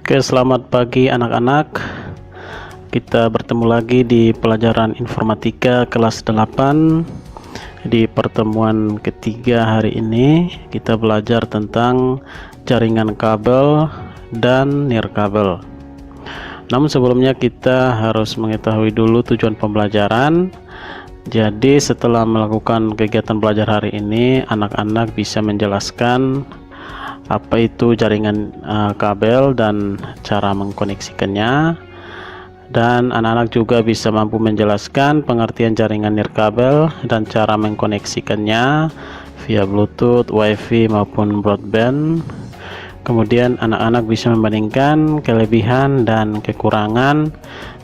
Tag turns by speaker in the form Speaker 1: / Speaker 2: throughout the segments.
Speaker 1: Oke, selamat pagi anak-anak. Kita bertemu lagi di pelajaran informatika kelas 8. Di pertemuan ketiga hari ini kita belajar tentang jaringan kabel dan nirkabel. Namun sebelumnya kita harus mengetahui dulu tujuan pembelajaran. Jadi setelah melakukan kegiatan belajar hari ini, anak-anak bisa menjelaskan apa itu jaringan kabel dan cara mengkoneksikannya, dan anak-anak juga bisa mampu menjelaskan pengertian jaringan nirkabel dan cara mengkoneksikannya via Bluetooth, WiFi maupun broadband. Kemudian anak-anak bisa membandingkan kelebihan dan kekurangan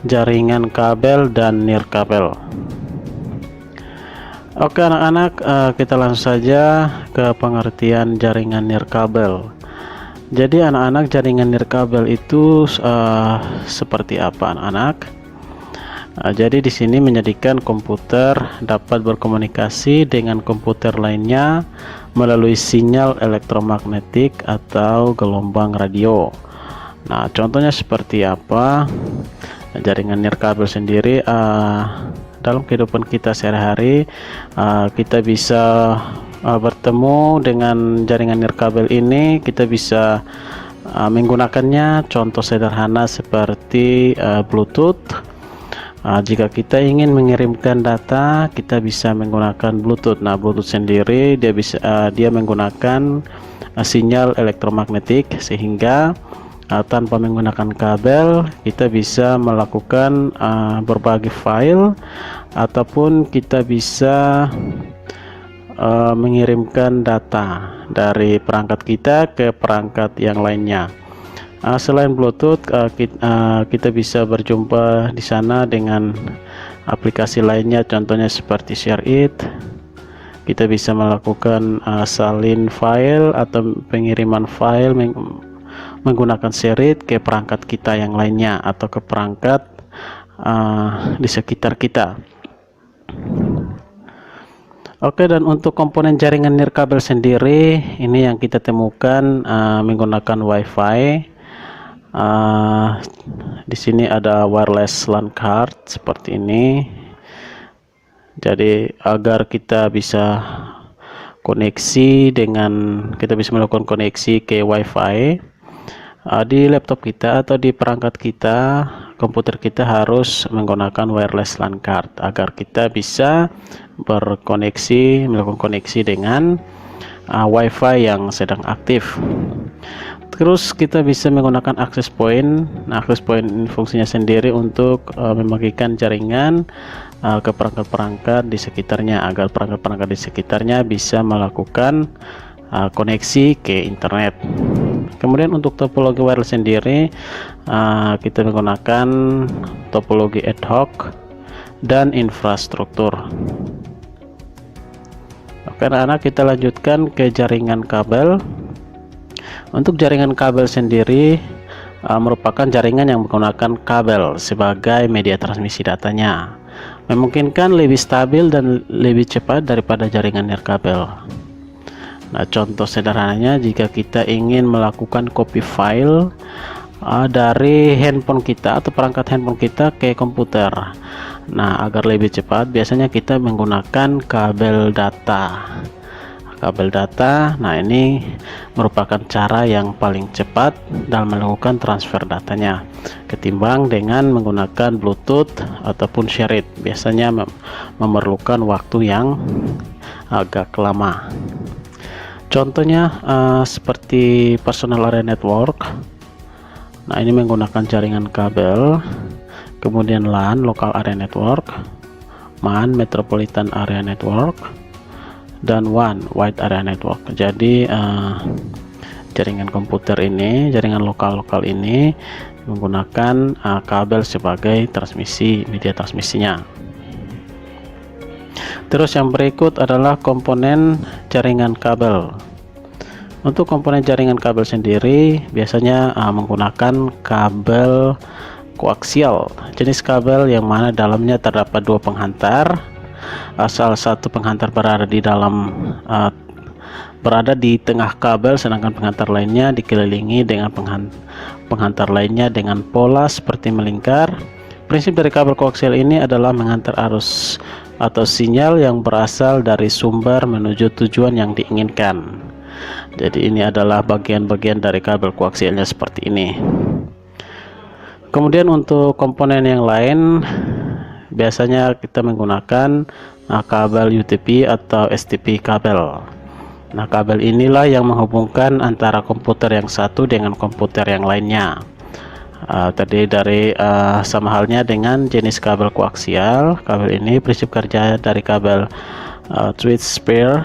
Speaker 1: jaringan kabel dan nirkabel. Oke anak-anak, kita langsung saja ke pengertian jaringan nirkabel. Jadi anak-anak, jaringan nirkabel itu seperti apa anak-anak? Jadi di sini menjadikan komputer dapat berkomunikasi dengan komputer lainnya melalui sinyal elektromagnetik atau gelombang radio. Nah, contohnya seperti apa? Jaringan nirkabel sendiri dalam kehidupan kita sehari-hari, kita bisa bertemu dengan jaringan nirkabel ini. Kita bisa menggunakannya, contoh sederhana seperti Bluetooth. Jika kita ingin mengirimkan data, kita bisa menggunakan Bluetooth. Nah, Bluetooth sendiri dia menggunakan sinyal elektromagnetik, sehingga tanpa menggunakan kabel kita bisa melakukan berbagai file, ataupun kita bisa mengirimkan data dari perangkat kita ke perangkat yang lainnya. Selain Bluetooth, kita bisa berjumpa di sana dengan aplikasi lainnya, contohnya seperti ShareIt. Kita bisa melakukan salin file atau pengiriman file menggunakan ShareIt ke perangkat kita yang lainnya atau ke perangkat di sekitar kita. Oke, dan untuk komponen jaringan nirkabel sendiri, ini yang kita temukan menggunakan WiFi. Di sini ada wireless LAN card seperti ini. Jadi agar kita bisa melakukan koneksi ke WiFi di laptop kita atau di perangkat kita, komputer kita harus menggunakan wireless LAN card agar kita bisa melakukan koneksi dengan WiFi yang sedang aktif. Terus kita bisa menggunakan access point. Nah, access point ini fungsinya sendiri untuk membagikan jaringan ke perangkat-perangkat di sekitarnya, agar perangkat-perangkat di sekitarnya bisa melakukan koneksi ke internet. Kemudian untuk topologi wireless sendiri, kita menggunakan topologi ad hoc dan infrastruktur. Oke anak-anak, kita lanjutkan ke jaringan kabel. Untuk jaringan kabel sendiri merupakan jaringan yang menggunakan kabel sebagai media transmisi datanya, memungkinkan lebih stabil dan lebih cepat daripada jaringan nirkabel. Nah, contoh sederhananya, jika kita ingin melakukan copy file dari handphone kita atau perangkat handphone kita ke komputer, nah agar lebih cepat biasanya kita menggunakan kabel data. Nah, ini merupakan cara yang paling cepat dalam melakukan transfer datanya ketimbang dengan menggunakan Bluetooth ataupun ShareIt. Biasanya memerlukan waktu yang agak lama. Contohnya seperti personal area network. Nah, ini menggunakan jaringan kabel, kemudian LAN local area network, MAN metropolitan area network, dan WAN wide area network. Jadi jaringan komputer ini, jaringan lokal ini menggunakan kabel sebagai media transmisinya. Terus yang berikut adalah komponen jaringan kabel. Untuk komponen jaringan kabel sendiri biasanya menggunakan kabel koaksial, jenis kabel yang mana dalamnya terdapat dua penghantar. Salah satu penghantar berada di dalam berada di tengah kabel, sedangkan penghantar lainnya dikelilingi dengan penghantar lainnya dengan pola seperti melingkar. Prinsip dari kabel koaksial ini adalah menghantar arus atau sinyal yang berasal dari sumber menuju tujuan yang diinginkan. Jadi ini adalah bagian-bagian dari kabel koaksialnya seperti ini. Kemudian untuk komponen yang lain, biasanya kita menggunakan kabel UTP atau STP kabel. Nah, kabel inilah yang menghubungkan antara komputer yang satu dengan komputer yang lainnya. Tadi dari sama halnya dengan jenis kabel koaksial. Kabel ini prinsip kerja dari kabel switch pair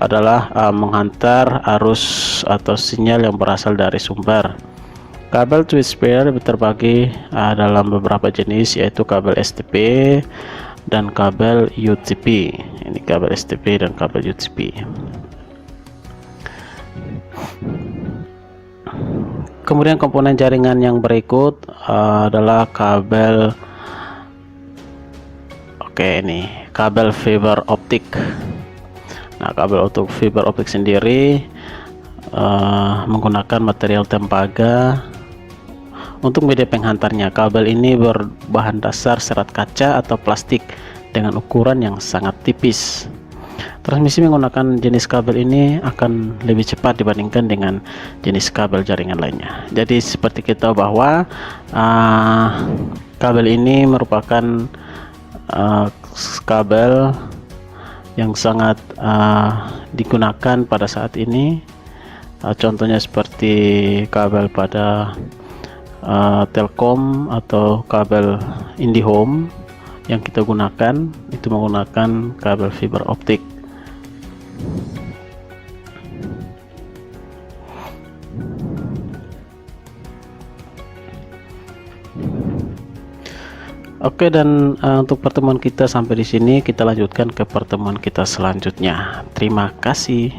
Speaker 1: adalah menghantar arus atau sinyal yang berasal dari sumber. Kabel switch pair terbagi dalam beberapa jenis, yaitu kabel STP dan kabel UTP. Ini kabel STP dan kabel UTP. Kemudian komponen jaringan yang berikut adalah kabel ini kabel fiber optik. Nah, kabel untuk fiber optik sendiri menggunakan material tembaga. Untuk media penghantarnya, kabel ini berbahan dasar serat kaca atau plastik dengan ukuran yang sangat tipis. Transmisi menggunakan jenis kabel ini akan lebih cepat dibandingkan dengan jenis kabel jaringan lainnya. Jadi seperti kita tahu bahwa kabel ini merupakan kabel yang sangat digunakan pada saat ini. Contohnya seperti kabel pada Telkom atau kabel IndiHome yang kita gunakan itu menggunakan kabel fiber optik. Oke, dan untuk pertemuan kita sampai di sini, kita lanjutkan ke pertemuan kita selanjutnya. Terima kasih.